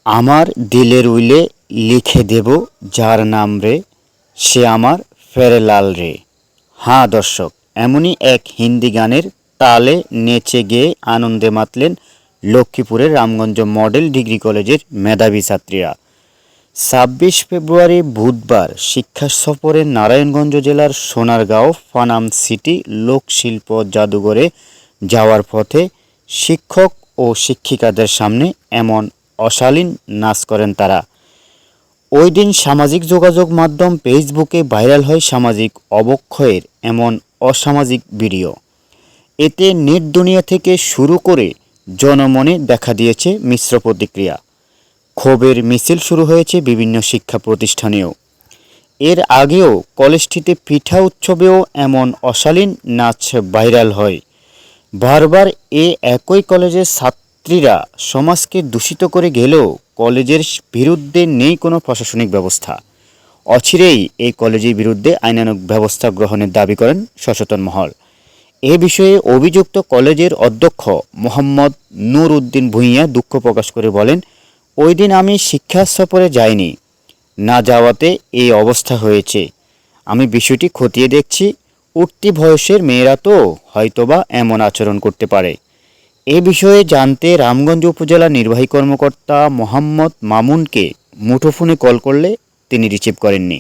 আমার দিলের উইলে লিখে দেব যার নাম রে, সে আমার ফেরেলাল রে। হ্যাঁ দর্শক, এমনই এক হিন্দি গানের তালে নেচে গেয়ে আনন্দে মাতলেন লক্ষ্মীপুরের রামগঞ্জ মডেল ডিগ্রি কলেজের মেধাবী ছাত্রীরা। ২৬ ফেব্রুয়ারি বুধবার শিক্ষা সফরে নারায়ণগঞ্জ জেলার সোনারগাঁও ফানাম সিটি লোকশিল্প জাদুঘরে যাওয়ার পথে শিক্ষক ও শিক্ষিকাদের সামনে এমন অশালীন নাচ করেন তারা। ওই দিন সামাজিক যোগাযোগ মাধ্যম ফেসবুকে ভাইরাল হয় সামাজিক অবক্ষয়ের এমন অসামাজিক ভিডিও। এতে নেট দুনিয়া থেকে শুরু করে জনমনে দেখা দিয়েছে মিশ্র প্রতিক্রিয়া। ক্ষোভের মিছিল শুরু হয়েছে বিভিন্ন শিক্ষা প্রতিষ্ঠানেও। এর আগেও কলেজটিতে পিঠা উৎসবেও এমন অশালীন নাচ ভাইরাল হয়। বারবার একই কলেজের ছাত্রীরা সমাজকে দূষিত করে গেলেও কলেজের বিরুদ্ধে নেই কোনো প্রশাসনিক ব্যবস্থা। অচিরেই এই কলেজের বিরুদ্ধে আইনানুগ ব্যবস্থা গ্রহণের দাবি করেন সচেতন মহল। এ বিষয়ে অভিযুক্ত কলেজের অধ্যক্ষ মোহাম্মদ নূর উদ্দিন ভূঁইয়া দুঃখ প্রকাশ করে বলেন, ওই দিন আমি শিক্ষা সফরে যাইনি, না যাওয়াতে এই অবস্থা হয়েছে। আমি বিষয়টি খতিয়ে দেখছি। উঠতি বয়সের মেয়েরা তো হয়তোবা এমন আচরণ করতে পারে। এ বিষয়ে জানতে রামগঞ্জ উপজেলা নির্বাহী কর্মকর্তা মোহাম্মদ মামুনকে মুঠোফোনে কল করলে তিনি রিসিভ করেননি।